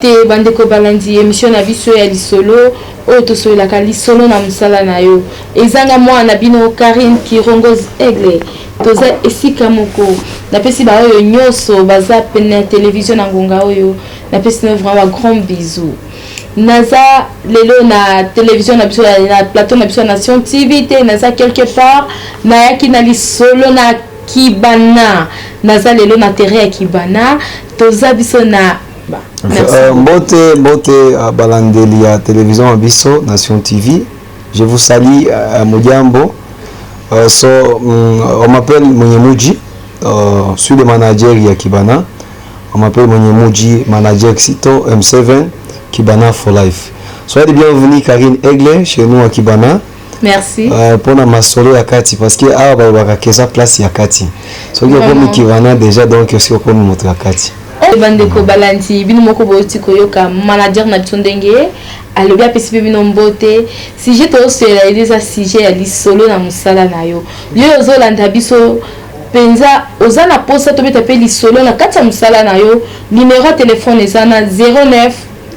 Te bandeko balandi émission na biso ya lisolo oyo tosolelaka lisolo na mosala na yo ezanga mwana bino Karine Kirongoz Aigle toza esika moko napesi ba oyo nyonso baza pene ya télévision na ngonga oyo napesi na vraiment grand bisou naza lelo na télévision na biso na plateau na biso Nation TV te naza quelque part na yaki na lisolo na Kibana naza lelo na terrain ya Kibana toza biso na Mbote balandeli ya télévision Abisso Nation TV. Je vous salue à Modiambo. On m'appelle Mwenyemuji, je suis le manager ya Kibana. On m'appelle Mwenyemuji, manager Xito M7 Kibana for life. Soyez bienvenue Karine Aigle chez nous à Kibana. Merci. Pour na masolo ya kati parce que bakakeza place ya kati. So comme Kibana déjà donc aussi comme notre kati. Bandeko balanti bino moko boti koyoka manager na bitondenge alobi apesi bino mbote sujet to sela eleza sujet ya lisolo na musala na yo yo ozolanda biso penza ozana posa to beta pe lisolo na kati ya musala na yo numéro téléphone ezana 09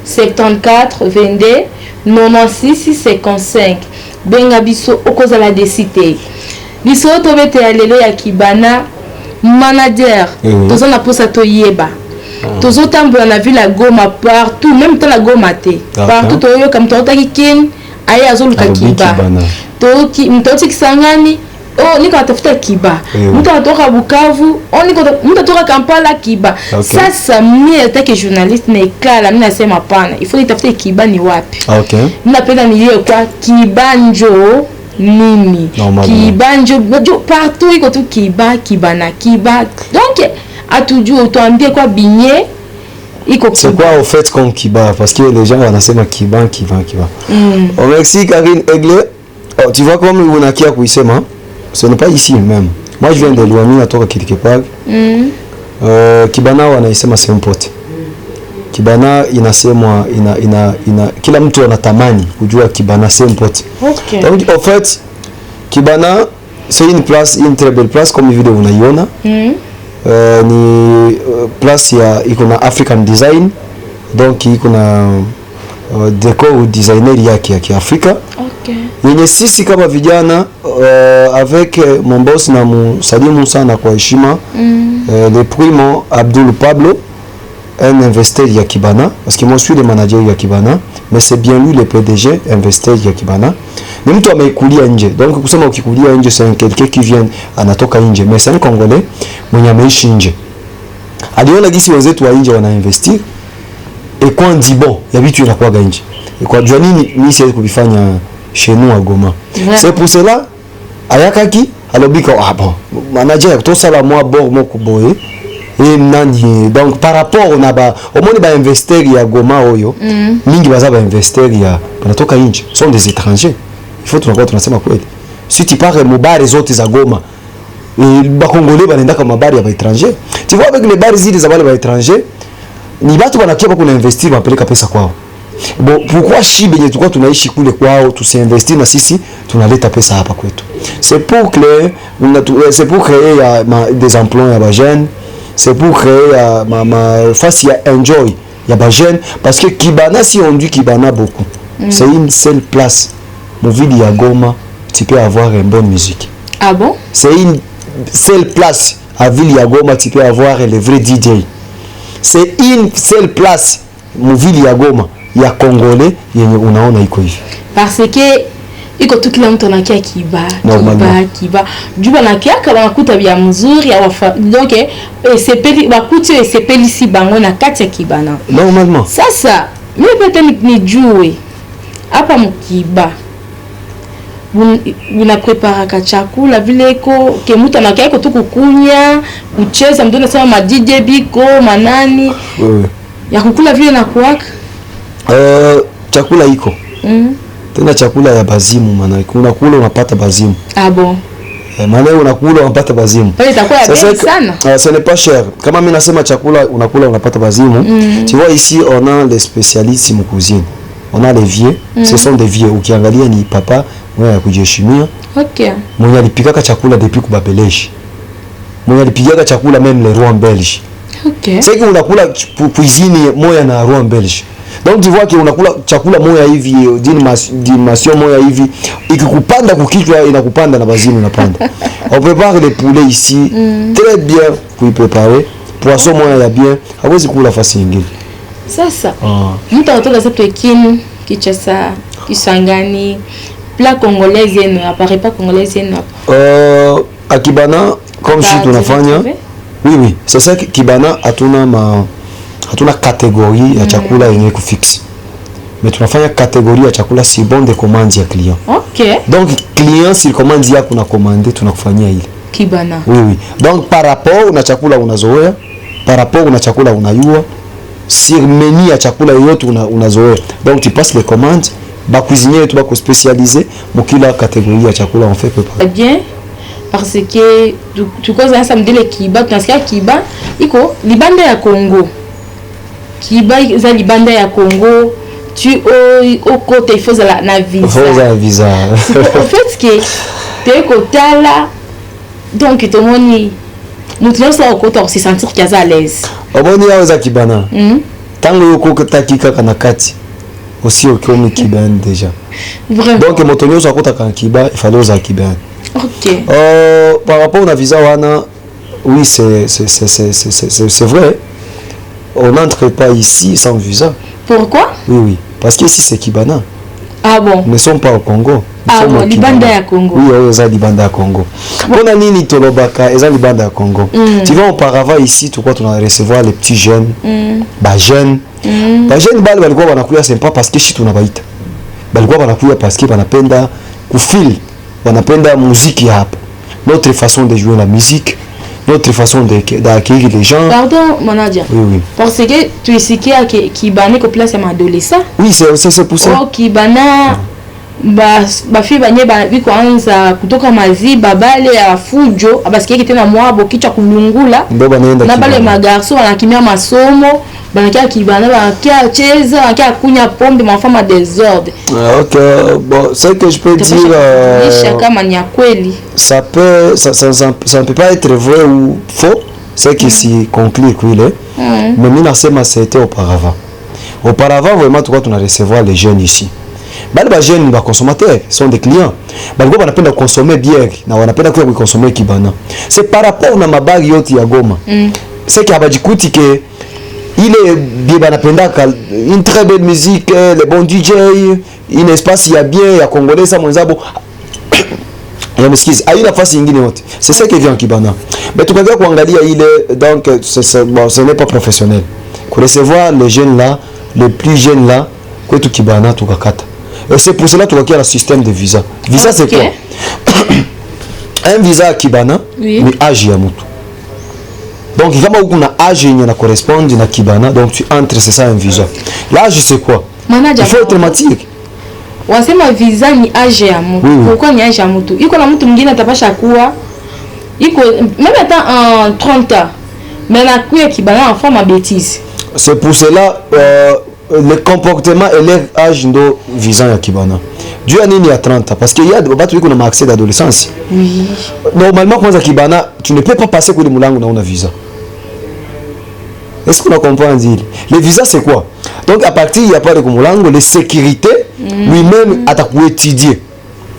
74 22 96 55 benga biso okozala desite lisolo to beta ya lelo ya Kibana manager tozana posa to yeba Tozo tambola na ville à Goma partout, même dans la Goma te. Partout toyo comme tota kikin, aye azoluka kiba. Toki mtoti kisangani, oh niko atafuta kiba. Mtu anatoka Bukavu, oh niko mtu anatoka Kampala kiba. Sasa mimi nataka journaliste na ikala, mimi nasema pana. Il faut nitafute kiba ni wapi. Okay. Mimi napenda nilie kwa kibanjo nini. Kibanjo partout iko tu kiba, kibana, kiba. Donc atujue tuambie kwa binye iko kiba. C'est quoi au fait comme kiba parce que les gens wanasema kiba. Au Mexique Karine Aigle, tu vois comme on a qui a kuisema, ce n'est pas ici même. Moi je viens de Luani natoka quelque part. Kibana wanaisema c'est un pote. Kibana inasemwa ina kila mtu anatamani kujua Kibana c'est un pote. Okay. Donc en fait Kibana c'est une place, une très belle place comme vidéo unaiona. Ni place ya iko na African design donc iko na decor designer yake ya Kiafrika. Okay. Yenye sisi kama vijana avec mon boss na Salimu sana kwa heshima le primo Abdul Pablo un investisseur ya Kibana parce que moi je suis le manager ya Kibana mais c'est bien lui le PDG investisseur ya Kibana. Ni mtu amekulia nje. Donc kusema ukikulia nje c'est quelqu'un qui vient anatoka nje mais c'est un Congolais mwenye ameishi nje. Aliona gisi wenzetu wa nje wana investir et quand dit bon ya vitu inakuwa nje. Et kwa jua nini mimi siwezi kuvifanya chez nous à Goma. C'est pour cela ayakaki alobika bon manager to sala moi bord moko boye et nani donc par rapport on a ba au moins ba investir ya Goma oyo mingi baza ba investir ya banatoka nje sont des étrangers. Il faut tunakuwa tunasema kweli. Si tu pars mobari zote za Goma ba Congolais banaenda kama mabari ya ba étranger. Tu vois avec les bars zile za wale ba étranger ni watu wanakia kwa kuna investir wapeleka pesa kwao. Bon pourquoi shibe yenye tulikuwa tunaishi kule kwao tusiinvestir na sisi tunaleta pesa hapa kwetu. C'est pour créer des emplois ya ba jeunes. C'est pour créer ma face ya enjoy ya ba jeunes parce que Kibana si on dit Kibana beaucoup. C'est une seule place. Mon ville ya Goma, tu peux avoir une bonne musique. Ah bon? C'est une seule place à ville ya Goma, tu peux avoir les vrais DJ. C'est une seule place, mon ville ya Goma, ya Congolais, yenye unaona iko hivi. Parce que iko tu kila mtu anakia kiba. Juba nakia kama kuta bia mzuri ya wafa. Donc sepeli bakuti sepeli si bango na kati ya Kibana. Normalement. Sasa mimi pete nijue hapa mkiba. Una prepara chakula vile ko ke mtu anakia iko tu kukunya, kucheza mtu anasema ma DJ biko manani. Ya kukula vile na kuwaka. Chakula iko. Tena chakula ya bazimu maana unakula unapata bazimu. Ah bon. Maana unakula unapata bazimu. Pale itakuwa ya bei sana. Ce n'est pas cher. Kama mimi nasema chakula unakula unapata bazimu. Tu vois ici on a les spécialistes en cuisine. On a les vieux, ce sont des vieux ukiangalia ni papa mwenye kujiheshimia. Okay. Mwenye alipika chakula depuis kubabeleshi. Mwenye alipika chakula même les rois belges. OK. C'est que unakula cuisine moya na roi belge. Donc tu vois que unakula chakula moya hivi dimension moya hivi ikikupanda kukichwa inakupanda na bazini unapanda. On prépare les poulets ici très bien pour y préparer. Poisson moya ya bien, hawezi kula fasi nyingine. Sasa. Mtu anatoka sapo Kini, Kinshasa, Kisangani, plat congolais yenu, apparaît pas congolais yenu. À Kibana comme si tunafanya. Oui, c'est ça que Kibana hatuna catégorie ya chakula yenye kufixe. Mais tunafanya catégorie ya chakula si bon de commande ya client. OK. Donc client si commande yako na commande tunakufanyia ile. Kibana. Oui. Donc par rapport na chakula unazoea, par rapport na chakula unayua, sur menu ya chakula yote unazoea. Donc tu passes les commandes, ba cuisinier tu ba spécialisé pour kila catégorie ya chakula on fait préparer. Bien. Parce que tu causes ensemble de Kiba, tunasikia Kiba iko libanda ya Congo. Kiba za libanda ya Congo, tu au côté il faut la visa. Faut la visa. En fait que tu kotala donc tout le monde nous tous au côté on se sentir qu'il est à l'aise. Oboni ya za Kibana. Tango yoko takika kana kati. Aussi au comme Kiban déjà. Vraiment. Donc motonyo za kota kana Kiba, il fallait za Kiban. OK. Par rapport à visa wana, oui c'est vrai. On n'entre pas ici sans visa. Pourquoi? Oui, parce qu'ici c'est Kibana. Ah bon? Nous ne sommes pas au Congo. Ah bon, Libanda ya Congo. Oui, c'est Libanda ya Congo. On a nini tolobaka, c'est Libanda ya Congo. Tu vois auparavant ici, tu crois qu'on va recevoir les petits jeunes, bah jeunes. Bah jeunes bali balikuwa wanakuya sympa parce que shit tunabaita. Balikuwa wanakuya parce que wanapenda kufeel, wanapenda muziki hapa. Notre façon de jouer la musique, notre façon d'accueillir les gens. Pardon, manager. Oui. Parce que tu es sikia Kibana ko place à adolescent. Oui, c'est pour ça. Oh, Kibana ba fi banye ba bikoanza kutoka maziba bale ya fujo abasikia kitena mwabo kichwa kulungula na bale magarso wanakimia masomo banakia Kibana banakia cheza banakia kunya pombe mafama désordre. OK, bon, c'est que je peux dire chaka mania kweli. Ça ne peut pas être vrai ou faux, c'est que si conclut qu'il est. Mais mina sema c'était auparavant. Auparavant vraiment tu on a recevoir les jeunes ici. Les jeunes ba consommateurs sont des clients. Balikuwa wanapenda consommer bière na wanapenda kwa consommer Kibana. C'est par rapport na mabagi yote ya Goma. C'est que abajikuti que il est bien banapendaka une très belle musique, les bons DJ, une espace il y a bien ya congolais ça mwenzabo. Ya m'excuse, a une nafasi nyingine yote. C'est ça qui vient Kibana. Mais tu regardes kuangalia ile donc bon, ce n'est pas professionnel. Pour recevoir les jeunes là, les plus jeunes là, quoi tout Kibana tout kakata. Et c'est pour cela qu'il y a le système de visa. Visa c'est quoi? Un visa à Kibana, mais âge ya mutu. Donc kama uko na âge yenye na correspond na Kibana, donc tu entres c'est ça un visa. L'âge c'est quoi? Il faut être mature. Wasema visa ni âge ya mutu. Pourquoi ni âge ya mutu? Iko na mutu mwingine atapasha kuwa iko même étant en 30 ans. Mais na kuya Kibana en forme à bêtise. C'est pour cela le comportement et leur âge ndo visa ya Kibana. Dieu a nini à 30 ans parce qu'il y a des batu qui ont accès d'adolescence. Oui. Normalement quand Kibana, tu ne peux pas passer pour le mulango na una visa. Est-ce qu'on a compris en dire? Le visa c'est quoi? Donc à partir il y a pas de mulango, les sécurités lui-même atakuwa étudier.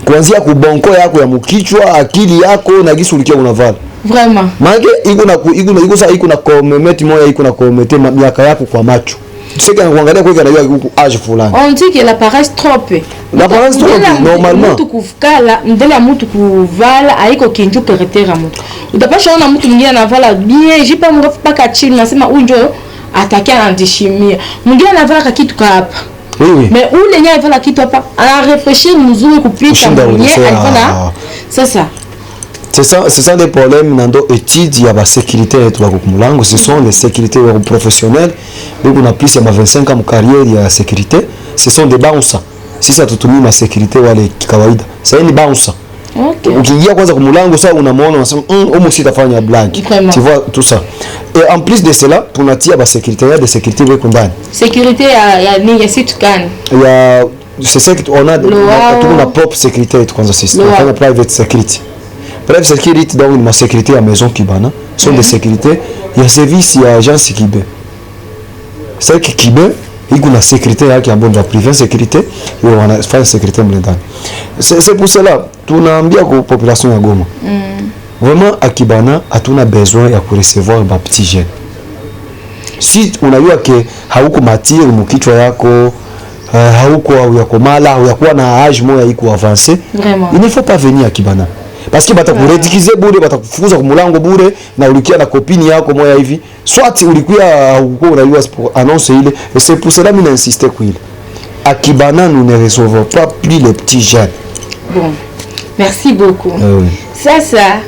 Kuanzia kubonko yako ya mukichwa, akili yako na gisulikia unavala. Vraiment. Mange iko na commettre moya iko na commettre miaka yako kwa macho. Tu sais qu'angalia kwa kana yako âge fulani. On dit que l'apparence trompe. L'apparence trompe normalement. Mtu kufukala, ndela mtu kuvala haiko kinju peretera mtu. Utapasha ona mtu mwingine anavala bien, jipa mrefu paka chini nasema unjo atakia anandishimia. Mwingine anavala kitu hapa. Oui. Mais ule nya anavala kitu hapa, ana réfléchir mzuri kupita mwingine alifanya. Sasa c'est ça des problèmes dans l'étude il y a la sécurité et tout mulango, ce sont les sécurités professionnelles. Donc on a plus de 25 ans de carrière il y a la sécurité, ce sont des bouncer. Si ça te tourne la sécurité wale kawaida. C'est une bouncer. OK. Ukiingia kwanza kumulango ça unamwona unasema homo sitafanya blague. Tu vois tout ça. Et en plus de cela, pour natia ba sécurité, il y a des sécurités weko ndani. Sécurité ya ni ya situ gani? Il y a c'est ça qu'on a tout la propre sécurité kwanza sisi. On a private security. Private security donc ma sécurité à maison Kibana sont des sécurités ya service ya agence Kibe. C'est que Kibe iko na sécurité yake ya bonde privé sécurité hiyo wanafanya sécurité mlendani. C'est pour cela tunaambia kwa population ya Goma. Vraiment à Kibana hatuna besoin ya recevoir ba petit jeune. Si unajua ke hauko mature mkichwa yako hauko yakomala au yakuwa na âge moya iko avancé, il ne faut pas venir à Kibana. Parce que batakuredikize bure, batakufukuza kwa mlango bure na ulikia na kopini yako moya hivi. Soit ulikuwa huko unajua annonce ile, et c'est pour cela mimi insister kwa ile. À Kibana nous ne recevons pas plus les petits jeunes. Bon. Merci beaucoup. Sasa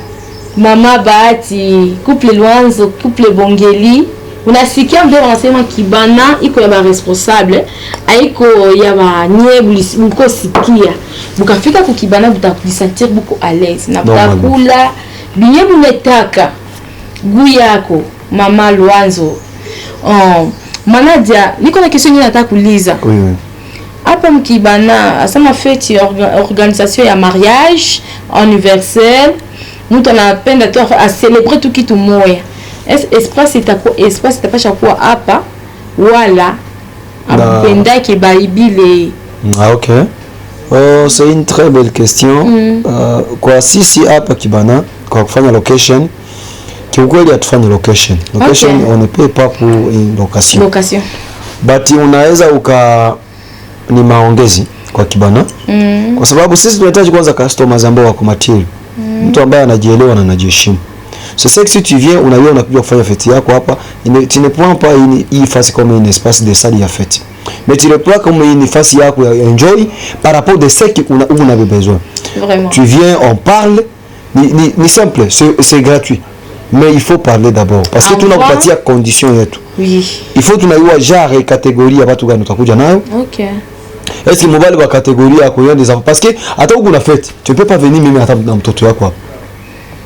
Mama Bahati, couple Luanzo, couple Bongeli, unasikia ndio wanasema Kibana iko ya responsable, haiko ya nye buko sikia. Bukafika ku Kibana butakudisentir buko à l'aise na butakula binye bumetaka gu yako Mama Luanzo. Manadia, niko na question nataka kuuliza. Oui. Hapa mkibana asema fête organisation ya mariage anniversaire mtu anapenda tu a célébrer tout kitu moya. Espace itapasha kuwa hapa wala apenda ke baibile. Ah OK. Oh, c'est une très belle question. Kwa sisi hapa Kibana kwa kufanya location kiukweli atufanye location. Location on ne paie pas pour une location. Location. But unaweza ni maongezi kwa Kibana. Kwa sababu sisi tunahitaji kwanza customers ambao wako material. Mtu ambaye anajielewa na anajiheshimu. C'est ça que si tu viens unaona unakuja kufanya fête yako hapa, tu ne prends pas hii face comme un espace de salle ya fête. Mais tu le prends comme une face yako ya enjoy par rapport de ce qu'on a besoin. Vraiment. Tu viens, on parle, ni simple, c'est gratuit. Mais il faut parler d'abord parce que tunakupatia condition yetu. Oui. Il faut tunaiwa genre catégorie ya watu gani utakuja nayo. OK. Est-ce que mobile wa catégorie ya koyo des enfants parce que hata huko na fête, tu peux pas venir mimi hata na mtoto wako hapa.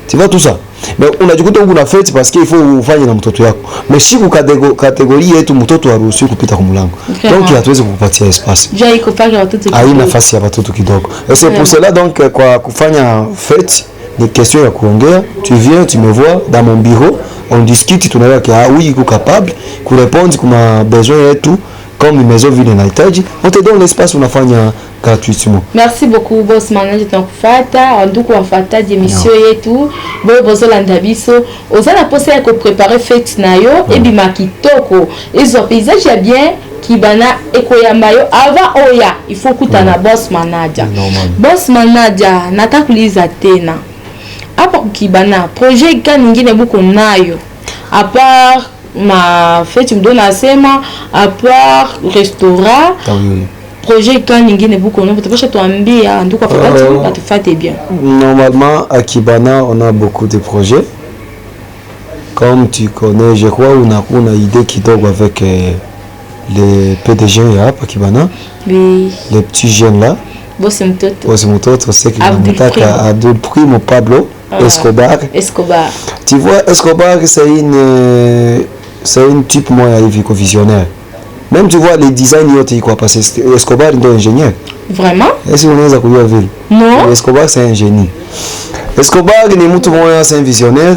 Tu vois tout ça. Mais unajikuta huko na fête parce que il faut ufanye na mtoto wako. Mais si ku catégorie yetu mtoto haruhusiwi kupita kwa mlango. Donc hatuwezi kukupatia espace. Jai iko pale watoto kidogo. Haina nafasi ya watoto kidogo. Et c'est pour cela donc kwa kufanya fête ni question ya kuongea, tu viens, tu me vois dans mon bureau, on discute, tunaona que oui, iko capable ku répondre kuma besoin yetu comme une maison vile inahitaji, on te donne l'espace unafanya gratuitement. Merci beaucoup boss manager tunakufata, ndugu wafataji emission yetu, bozo landa biso, ozana posa ya ko préparer fête nayo ebima kitoko, izo paysage ya bien Kibana ekoyamba yo avant oya, il faut kutana boss manager. Boss manager nataka kuuliza tena. Hapa Kibana projet gani nyingine buko nayo? À part ma fête mdona asema, à part restaurant. Projet gani nyingine buko nayo? Tutapasha tuambia ndugu afadhali batufate bien. Normalement à Kibana on a beaucoup de projets. Comme tu connais, je crois on a une idée kidogo avec les PDG hapa Kibana. Oui. Les petits jeunes là. Boss mtoto c'est qui nataka Abdul Primo Pablo Escobar. Tu vois Escobar c'est une type moya hivi ko visionnaire. Même tu vois les designs yote iko parce que Escobar ndio ingénieur. Vraiment? Est-ce qu'on unaweza kujua vile? Non. Escobar c'est un génie. Escobar ni mtu moya c'est un visionnaire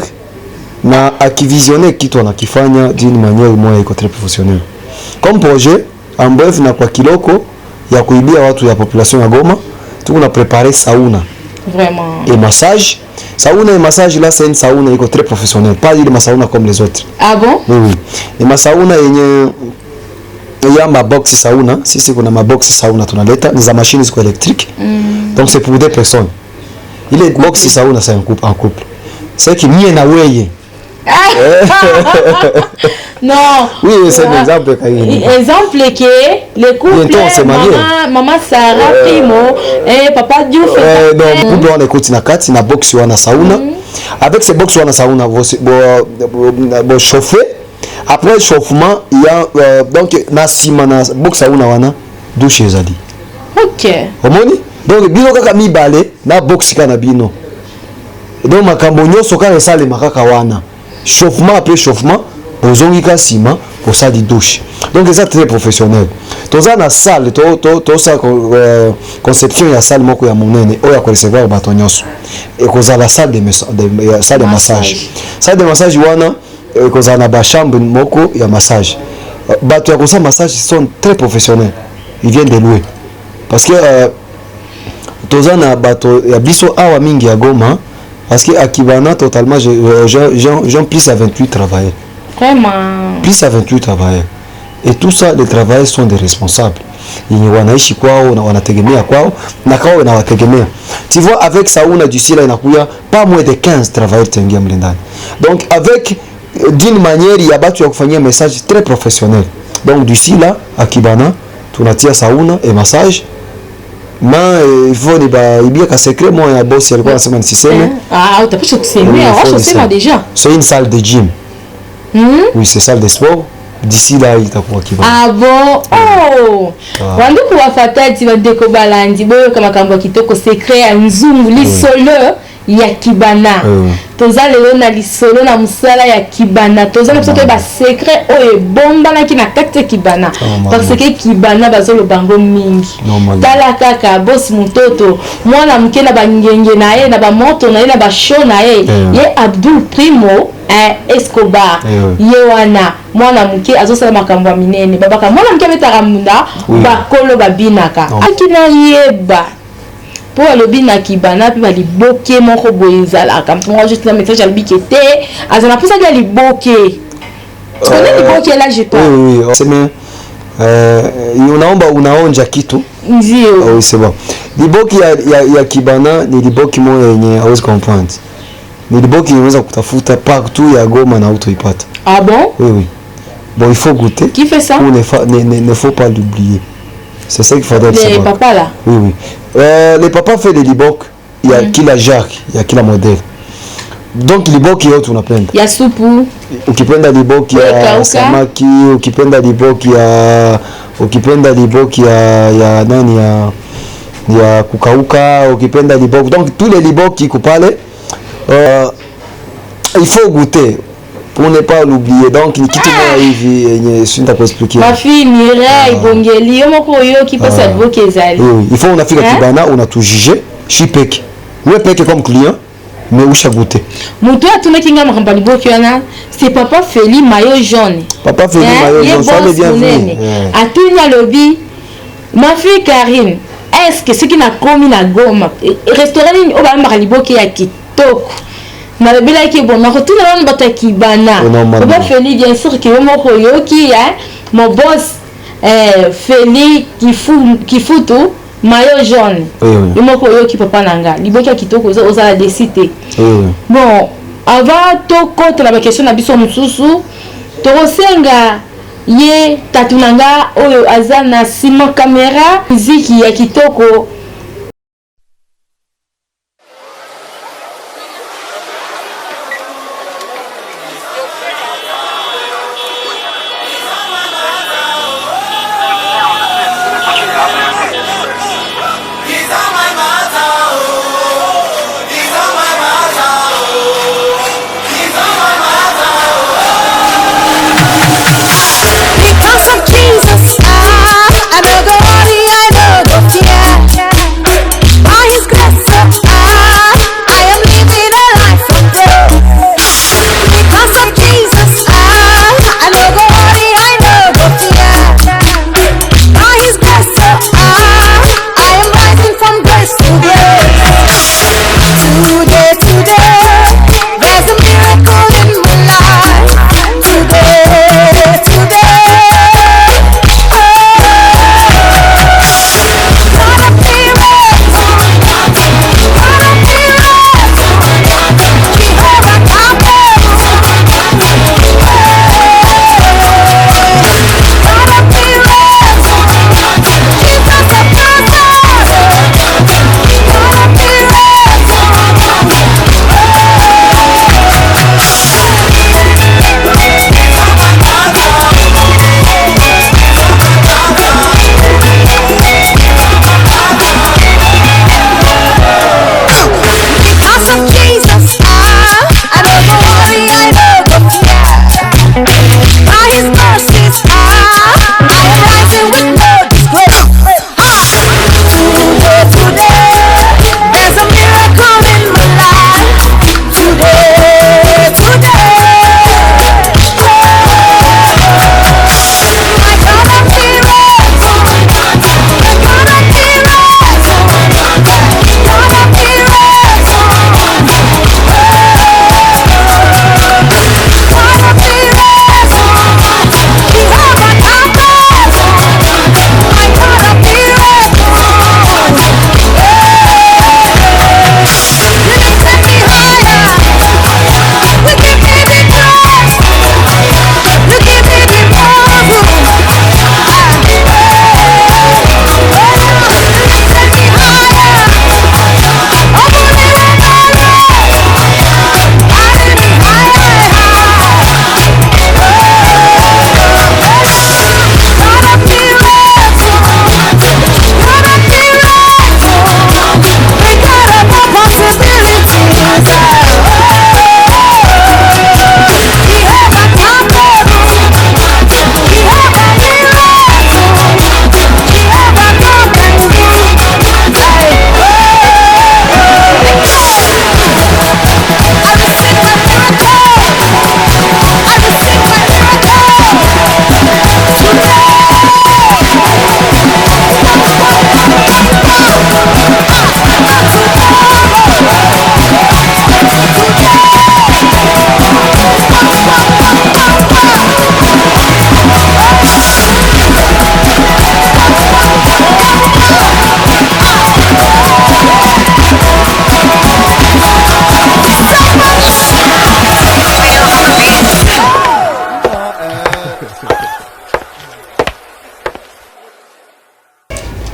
na akivisionner kitu anakifanya d'une manière moya iko très professionnelle. Comme projet en bref na kwa kiloko ya kuibia watu ya population ya Goma, tuko na préparer sauna. Vraiment. Et massage. Sauna et massage là c'est une sauna iko très professionnelle, pas des sauna comme les autres. Ah bon? Oui. Et ma sauna yenye ya mabox sauna, sisi kuna mabox sauna tunaleta ni za machines ziko électriques. Donc c'est pour deux personnes. Ile box sauna c'est un couple. C'est que mie na weye. Non. Oui, c'est un exemple. Exemple que le couple maman Sarah Primo et papa Diouf. Donc couple on écoute na kati na box wana sauna. Avec ce box wana sauna bo chauffer. Après le chauffement, il y a donc na sima na box sauna wana douche ezali. OK. Omoni? Donc bino kaka mibale na box kana bino. Donc makambo nyonso kana sale makaka wana. Chauffement après chauffement, bozongika sima pour ça di douche. Donc c'est très professionnel. Toza na salle to ça conception ya salle moko ya monene o ya ko recevoir bato nyonso. Et koza la salle de massage. Salle de massage wana kozala na bachambre moko ya massage. Bato ya kosa massage sont très professionnels, ils viennent de louer parce que toza na bato ya biso awa mingi ya Goma, parce que à Kibana totalement j'ai plus à 28 travailleurs. Vraiment. Plus à 28 travailleurs. Et tout ça, les travailleurs sont des responsables. Ils wanaishi kwao na wanategemea kwao na kwao na wategemea. Tu vois, avec Sauna du Sila inakuya pas moins de 15 travailleurs tengia mlindani. Donc avec d'une manière il y a batu ya kufanyia message très professionnel. Donc du Sila à Kibana tunatia sauna et massage. Ma il faut ni ba ibia ka secret moi ya boss alikuwa anasema nisiseme. Ah, utapasha kusemea, wacha sema déjà. C'est une salle de gym. Oui, c'est salle de sport. D'ici là itakuwa Kibana. Ah bon? Oh! Wanduku wafatati badeko balandi boyo kama kambo kitoko secret ya nzungu lisolo ya Kibana. Toza lelo na lisolo na musala ya Kibana. Toza na bisoke ba secret oyo bomba na kina kate Kibana. Parce que Kibana bazolo bango mingi. Tala kaka boss mutoto mwana mke na bangenge na ye na ba moto na ye na ba show na ye. Ye Abdul Primo Escobar yewana mwana mke azosala makambo ya minene babaka mwana mke betaka munda bakolo babinaka akina yeba po alobi na Kibana pe baliboke moko boyezalaka mponga juste na message alobi kete azana pusa ya liboke tu connais liboke là je pas oui sema unaomba unaonja kitu ndio oui c'est bon liboke ya Kibana ni liboke moja yenye hawezi comprendre. Ni liboki inaweza kutafuta partout ya Goma na utoipata. Ah bon? Oui. Bon, il faut goûter. Qui fait ça? Ne faut pas l'oublier. C'est ça qu'il faudrait savoir. Les papas là? Oui. Les papas fait des libok. Il y a kila Jacques, il y a kila modèle. Donc libok yote unapenda. Ya supu. Ukipenda libok ya samaki, ukipenda libok ya nani ya kukauka, ukipenda libok. Donc tous les libok qui kupale il faut goûter pour ne pas l'oublier. Donc ni kitu moja hivi yenye sita kuexpliquer. Mafi mirai bongeli yomo ko yo ki pasa liboke ezali. Oui, il faut unafika Kibana unatujuger chipeke. Wewe peke comme client mais usha goûter. Mutu atuna kinga makamba liboke yana c'est papa Feli maillot jaune. Papa Feli maillot jaune ça le bienvenu. Atunya lobi ma fille Karine est-ce que ce qui n'a commis la Goma restaurant ni oba makaliboke ya kitoko na bela ki bon na retourner dans bata Kibana oba Feli bien sûr que mo koyo ki mon boss Feli qui fout tout maillot jaune mo koyo ki papa nanga liboke ya kitoko oza décider bon avant to contre la question na biso mususu to senga ye tatunanga oyo azana sima caméra muziki ya kitoko Jesus, I know the worry, I know the fear.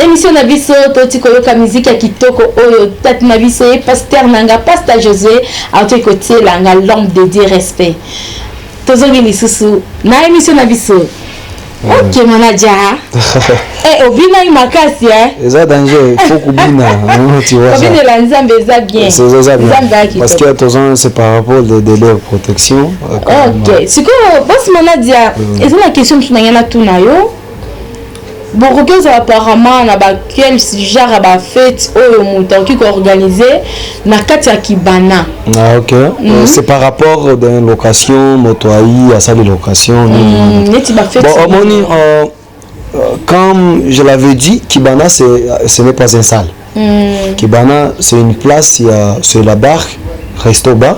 émission na biso toti koyoka musique ya kitoko oyo tati na biso e pasteur nanga pasteur Josué auto côté langa lampe de Dieu respect tozongi lisusu na émission na biso. Ok manager. Obina imakasi eza danger, faut kubina tu vois. Obina la nzambe eza bien. C'est ça bien. Parce que tozon c'est par rapport de leur protection. Ok. Siko boss manager, eza la question tunangana tunayo. Beaucoup apparemment na ba quel genre ba fête oyo muta qui organiser na kati ya Kibana. Ah ok. C'est par rapport d'une location motoai à ça de location. Bon, comme je l'avais dit, Kibana ce n'est pas un salle. Kibana c'est une place, c'est la bar, resto bar.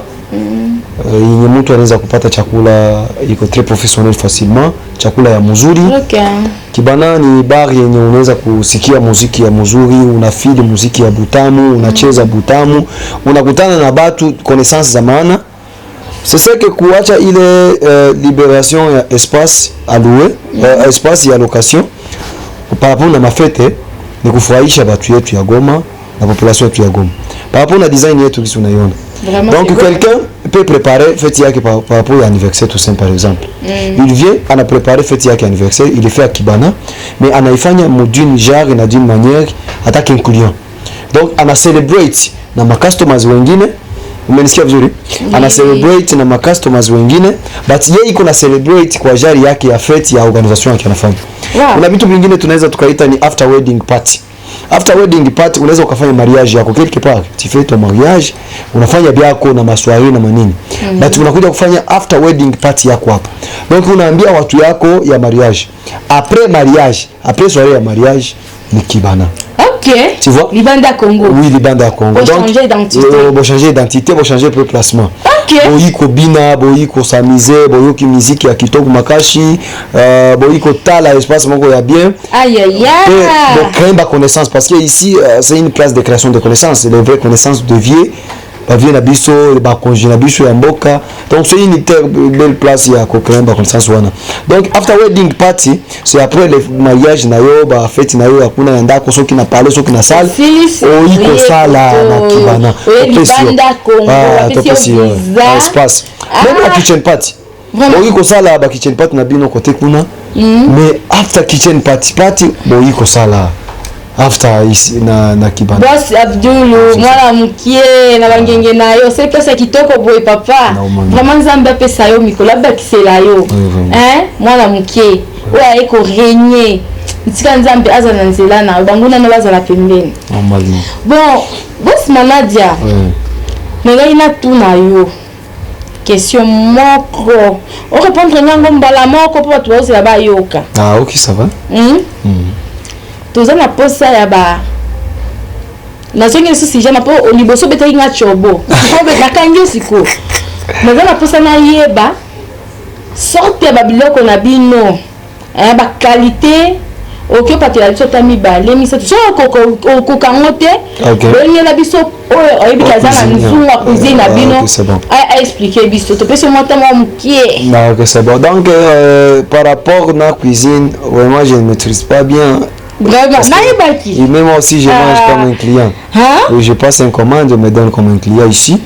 Yenye mtu anaweza kupata chakula iko très professionnel facilement, chakula ya mzuri. Okay. Kibana ni bar yenye unaweza kusikia muziki ya mzuri, unafili muziki ya butamu, unacheza butamu, unakutana na batu connaissance za maana. C'est ça que kuacha ile libération ya espace alloué, espace ya location par rapport na mafete ni kufurahisha batu yetu ya Goma na population yetu ya Goma. Par rapport na design yetu kisi unaiona. Donc quelqu'un peut préparer fête yake par rapport à anniversaire tout simple par exemple. Il vient, on a préparé fête yake anniversaire, il est fait à Kibana, mais on a ifanya d'une genre et d'une manière attaque un client. Donc on a celebrate na ma customers wengine, umenisikia vizuri? On a celebrate na ma customers wengine, but yeye iko na celebrate kwa jari yake ya fête ya organisation yake anafanya. Kuna vitu vingine tunaweza tukaita ni after wedding party. After wedding party unaweza ukafanya mariage yako quelque part, tu fais ton mariage, unafanya biako na maswali na manini. But unakuja kufanya after wedding party yako hapa. Donc unaambia watu yako ya mariage. Après mariage, après soirée ya mariage ni Kibana. Ok. Tu vois? Libanda Congo. Oui, Libanda Congo. Pour changer d'identité. Pour changer d'identité, pour changer de placement. Ok. Boyiko bina, boyiko s'amuser, boyiko musique ya kitoko makashi, boyiko tala espace moko ya bien. Aïe aïe aïe. Donc créer ma connaissance parce que ici c'est une place de création de connaissances, les vraies connaissances de vie. Ba vie na biso, ba congé na biso ya mboka. Donc c'est une belle place ya ko créer ma connaissance wana. Donc after wedding party, c'est après le mariage na yo, ba fête na yo akuna yanda ko soki na parler soki na salle. Oyiko sala na Kibana. Libanda Congo. Espace. Même la kitchen party. Oyiko sala ba kitchen party na bino côté kuna. Mais after kitchen party oyiko sala. After ici na Kibana. Boss Abdulu, mwana mkie na bangenge nayo, c'est pesa kitoko boy papa. Vraiment nzamba pesa yo mikola bakisela yo. Mwana mkie. Oya eko régner. Ntika nzambe azana nzela na banguna no bazala pembeni. Bon, boss Manadia. Nanga ina tuna yo. Question moko. On répondre nyango mbala moko po tu ose ba yoka. Ah OK, ça va. Toza na posa ya ba nazongi susi jana po oliboso beta inga chobo ko be nakangi siko naza na posa na yeba sorte ya babiloko na bino ba qualité okyo patela biso tami ba lemisa so ko kangote bonye na biso oyo oyebi kaza na nzunga cuisine na bino a expliquer biso to pese monta mo mkie. OK, c'est bon. Donc par rapport na cuisine, vraiment je ne maîtrise pas bien. Vraiment, et même aussi je mange comme un client. Je passe une commande, je me donne comme un client ici.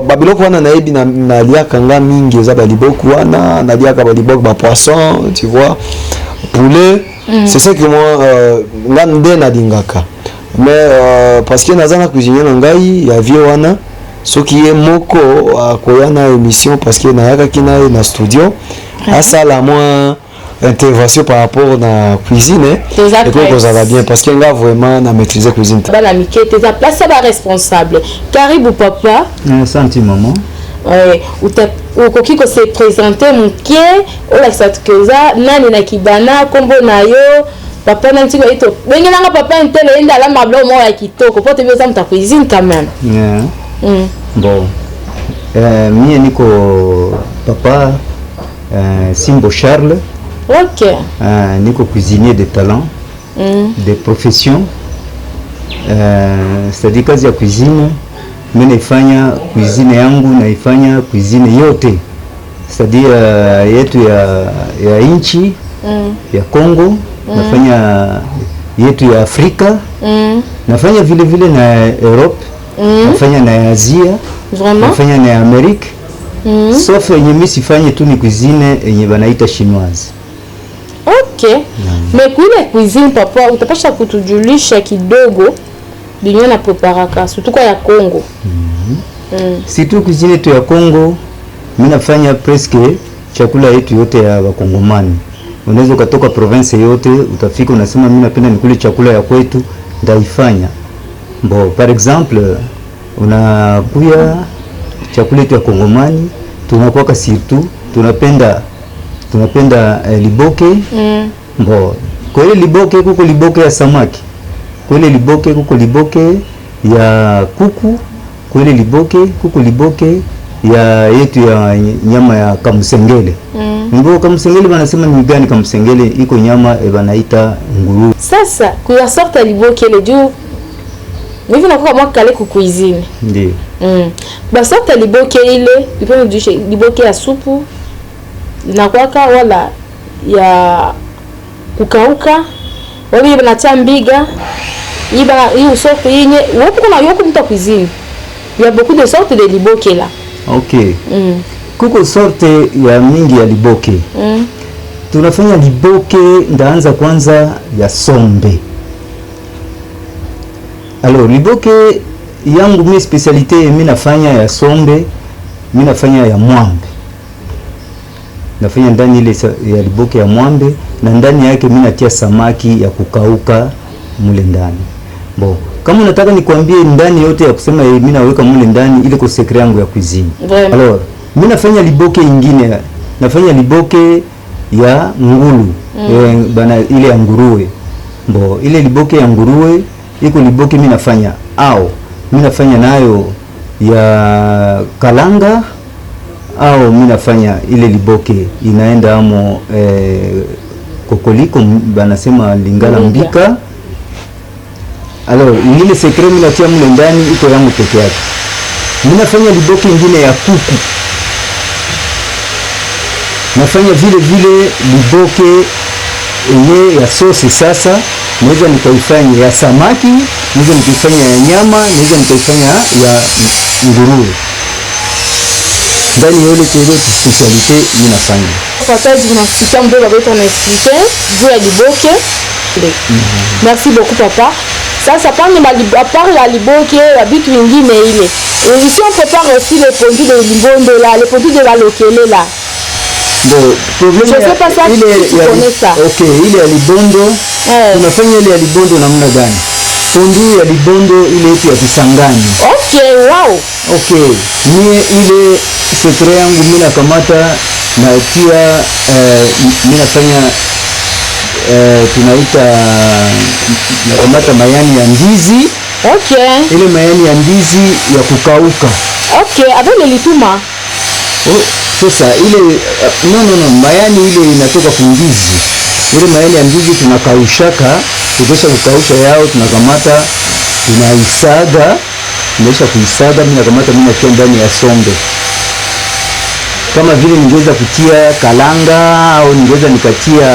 Babiloko wana naebi na liaka nga mingi za baliboku wana na liaka baliboku ba poisson, tu vois, poulet. C'est ça que moi nga nde na dingaka. Mais parce que nazana cuisiner na ngai ya vie wana soki ye moko akoyana émission parce que na yaka kina na studio asala moi intervention par rapport à la cuisine et que ça va bien parce qu'il y a vraiment à maîtriser la cuisine. La miquette, tu as placé la responsable. Caribou papa. Senti maman. Ou qui se présenté mon pied, ou la satkoza, nani na Kibana, combo na yo, papa nanti ko ito. Bengi nanga papa intele enda la mablo mo ya kitoko, pour te bien ta cuisine quand même. Bon. Mie niko papa Simbo Charles. Ok. Niko cuisinier de talent, de profession. C'est-à-dire kazi ya cuisine, mimi naifanya cuisine yangu naifanya cuisine yote. C'est-à-dire yetu ya inchi ya Congo nafanya yetu ya Afrika, nafanya vile vile na Europe, nafanya na Asia, nafanya na Amerika. Sauf yenye mimi sifanye tu ni cuisine yenye banaita chinoise. Okay. Mais kuile cuisine papa utapasha kutujulisha kidogo binyo na preparaka surtout kwa ya Congo. Si tu cuisine tu ya Congo, mimi nafanya presque chakula yetu yote ya Wakongomani. Unaweza kutoka province yote utafika unasema mimi napenda nikule chakula ya kwetu, ndaifanya. Bon, par exemple, unakuya chakula yetu ya Kongomani, tunakuwa surtout tunapenda liboke. Bon, kwa ile liboke kuko liboke ya samaki. Kwa ile liboke kuko liboke ya kuku. Kwa ile liboke kuko liboke ya yetu ya nyama ya kamsengele. Ngo kamsengele banasema ni gani kamsengele? Iko nyama banaita nguru. Sasa kuya sorta liboke ile juu mimi nakuwa mwa kale ku cuisine. Ndio. Ba sorta liboke ile, ipo ndishe liboke ya supu na kwaka wala ya kukauka wala ibana chambiga iba hiyo sorte yenye wapo kuna yoko mta cuisine. Il y a beaucoup de sortes de liboke là. Okay. Kuko sorte ya mingi ya liboke. Tunafanya liboke, ndaanza kwanza ya sombe. Alors liboke yangu mimi specialite mimi nafanya ya sombe, mimi nafanya ya mwambe. Nafanya ndani ile ya liboke ya mwambe na ndani yake mimi natia samaki ya kukauka mule ndani. Bon, kama unataka nikwambie ndani yote ya kusema mimi naweka mule ndani ile kwa secret yangu ya cuisine. Alors, mimi nafanya liboke nyingine, nafanya liboke ya ngulu, bana ile ya nguruwe. Bon, ile liboke ya nguruwe iko liboke mimi nafanya au mimi nafanya nayo ya kalanga au mimi nafanya ile liboke inaenda amo kokoliko banasema lingala mbika. Alors, ile secret mimi natia mle ndani iko yangu peke yake. Mimi nafanya liboke nyingine ya kuku. Nafanya vile vile liboke yenye ya sosi. Sasa naweza nikaifanya ya samaki, naweza nikaifanya ya nyama, naweza nikaifanya ya nguruwe. Ndani ya ile specialite mimi nafanya. Partage na système de la bête on expliqué, vous ya liboke. Merci beaucoup papa. Ça parle à part la liboke, la bitu ingine ile. Et ici on prépare aussi les produits de limbondo là, les produits de la lokele là. Bon, problème je sais pas ça, ile tu connais ça. Okay, ile ya libondo. Tunafanya ile ya libondo namna gani? Pondu ya libondo ile yetu ya Kisangani. Okay, wow. Okay, mie ile secret yangu mimi nakamata na tia mimi nafanya tunaita nakamata mayani ya ndizi. Okay. Ile mayani ya ndizi ya kukauka. Okay, avec le lituma. Oh, sasa ile mayani ile inatoka kundizi. Ile mayani ya ndizi tunakaushaka, tukisha kukausha yao tunakamata tunaisaga, tunaisha kuisaga mimi nakamata mimi natia ndani ya sombe. Kama vile ningeweza kutia kalanga au ningeweza nikatia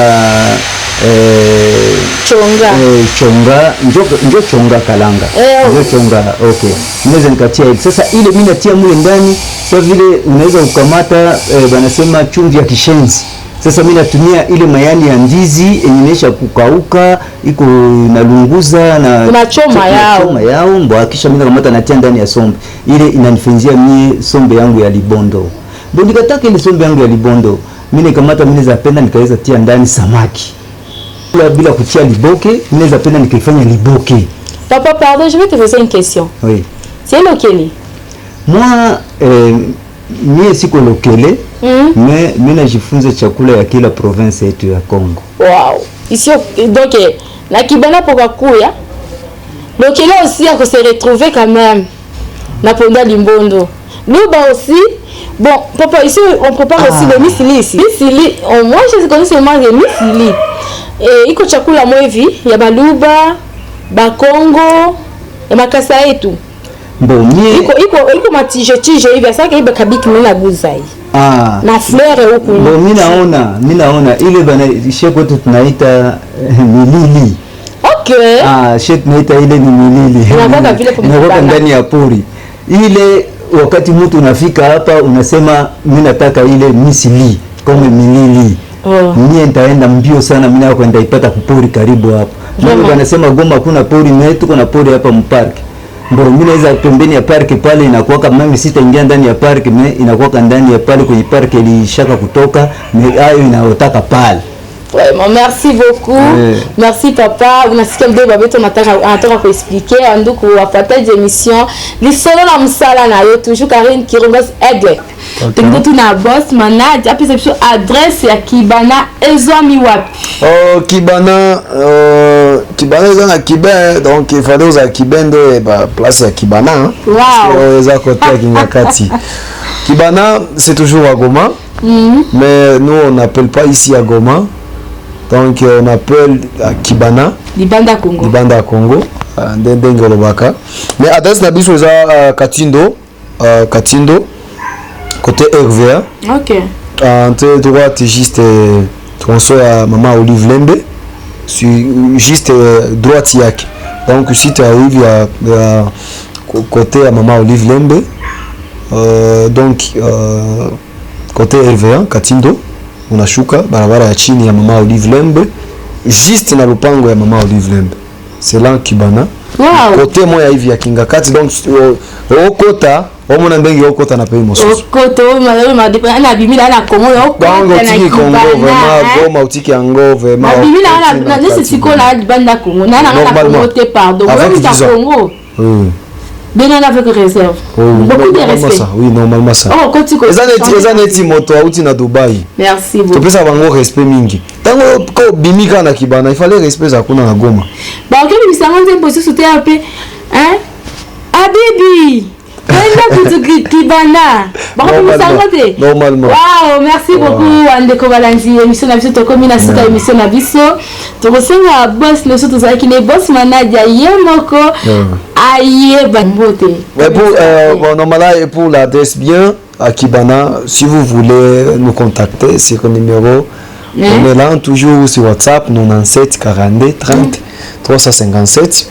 chonga ndio chonga kalanga ndio chonga. Okay, naweza nikatia ile. Sasa ile mimi natia mule ndani sasa vile unaweza kukamata banasema chumvi ya kishenzi. Sasa mimi natumia ile mayani ya ndizi yenye inaisha kukauka iko nalunguza na tunachoma yao mbo, kisha mimi nakamata natia ndani ya sombe. Ile inanifenzia mie sombe yangu ya libondo. Ndio nikataka ile sombe yangu ya libondo mimi nikamata, mimi zapenda nikaweza tia ndani samaki bila kutia liboke, mimi zapenda nikaifanya liboke. Papa, pardon, je vais te poser une question. Oui. C'est lokele? Moi mie siko lokele, mais mimi najifunza chakula ya kila province yetu ya Congo. Wow. Ici donc la kibana poka kuya. Lokele aussi à se retrouver quand même. Na ponda limbondo. Nous bah aussi. Bon, papa, ici on prépare aussi le misili ici. Misili, moi je connais seulement le misili. Et iko chakula mwevi ya baluba, bakongo, ya makasa yetu. Bon, mie iko matije hivi sasa hivi kabiki mimi naguza hii. na fleur huko. Bon, mimi naona ile bana sheko tunaita milili. Okay. Sheko tunaita ile ni milili. Inakuwa ndani ya pori. Ile wakati mtu unafika hapa unasema mimi nataka ile misili kama milili. Mimi nitaenda mbio sana, mimi nako ndaipata kupori karibu hapa. Mimi wanasema Goma kuna pori, mimi kuna pori hapa mpark. Mbona mimi naweza pembeni ya park pale inakuwa kama mimi sitaingia ndani ya park, mimi inakuwa ndani ya pale kwenye park ilishaka kutoka, hayo inaotaka pale. Vraiment, merci beaucoup. Merci papa. Unasikia mdogo babeto anataka kuexpliquer ndugu wapataje émission. Lisolo la msala na yo toujours Karine Kirongos Aigle. Tungo tuna boss manage après cette adresse ya Kibana ezwami wapi? Kibana eza na Kiben, donc il fallait aux Kibende place ya Kibana. Wow. Eza côté ya Kinyakati. Kibana c'est toujours à Goma. Mais nous on n'appelle pas ici à Goma. Donc on appelle Kibana. Libanda Congo. Libanda Congo. Ndenge lobaka. Mais adresse na biso eza Katindo. Katindo. Côté RVA. OK. Entre droite juste tronçon à Maman Olive Lembe. Juste droite yake. Donc si tu arrives à côté à Maman Olive Lembe. Donc côté RVA Katindo. Unashuka barabara ya chini ya Mama Olive Lembe juste na lupango ya Mama Olive Lembe. C'est là Kibana. Wow. Côté moya hivi ya Kingakati, donc okota omona ndenge okota na pays mosusu. Okota ma dépend na bimila na Congo okota na Congo vraiment Goma utiki yango vraiment. Bimila na nécessiko na banda Congo na Congo te pardon. Avec na Congo. Bien avec réserve. Beaucoup de respect. Oui, normalement ça. Oh, quand tu neti moto auti na Dubai. Merci beaucoup. Tu peux savoir un respect mingi. Tango ko bimika na Kibana, il fallait respect za kuna na Goma. Ba ok mi sango nze posi sote ape. Hein? Abibi. Kibana. Normalement. Wow, merci beaucoup Andeko Balanzi. Émission na biso tokomi na sika émission na biso. Tokosenga boss le soto za kine boss manager yemoko. Aïe Bambote. Pour l'adresse bien à Kibana, si vous voulez nous contacter, c'est le numéro. On est là toujours sur WhatsApp 97 42 30 357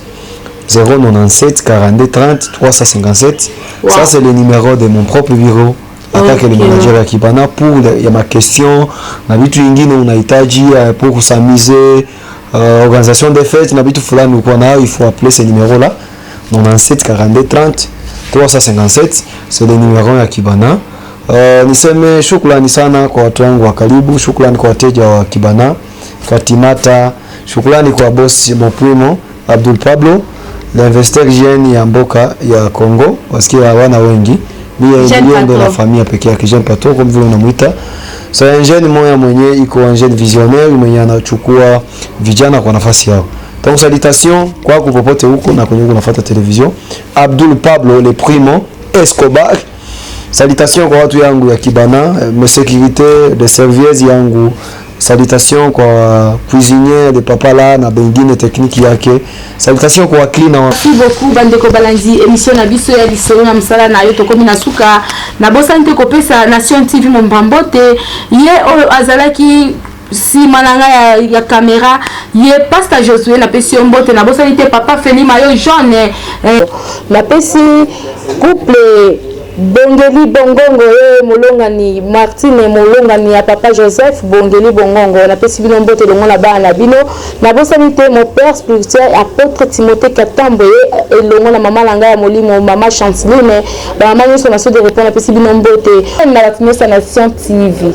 097 42 30 357. Wow. Ça c'est le numéro de mon propre bureau. Attaque le manager à Kibana pour il y a ma question. Na vitu ingine unahitaji pour s'amuser, organisation des fêtes, na vitu fulani uko nayo, il faut appeler ce numéro là. 97 42 30 357, c'est le numéro ya Kibana. Niseme shukrani sana kwa watu wangu wa karibu, shukrani kwa wateja wa Kibana, Fatimata, shukrani kwa boss mon primo Abdul Pablo, l'investeur jeune ya mboka ya Congo, parce qu'il y a wana wengi. Mimi ndio la famille pekee yake jeune patron comme vile unamuita. So un jeune moya mwenye iko un jeune visionnaire mwenye anachukua vijana kwa nafasi yao. Donc salutations kwa kupopote huko na kwenye unafuata television. Abdul Pablo le primo Escobar. Salutations kwa watu yangu ya Kibana, me sécurité de services yangu. Salutations kwa cuisinier de papa là na bengine technique yake. Salutations kwa cleaner. Merci beaucoup Bandeko Balanzi. Émission na biso ya lisolo na msala na yo tokomi na suka na bosante kopesa Nation TV Mombambote. Ye azalaki si mananga ya caméra ye pasta Josué na pesi mbote na bosalite papa Feli Mayo jaune na pesi couple Bongeli Bongongo molonga ni Martine molonga ni ya papa Joseph Bongeli Bongongo na pesi bino mbote longo na bana bino na bosalite mon père spirituel apôtre Timothée Katambo et longo na mama langa ya molimo mama Chanceline ba mama nyonso na so de répondre na pesi bino mbote na la Nation TV.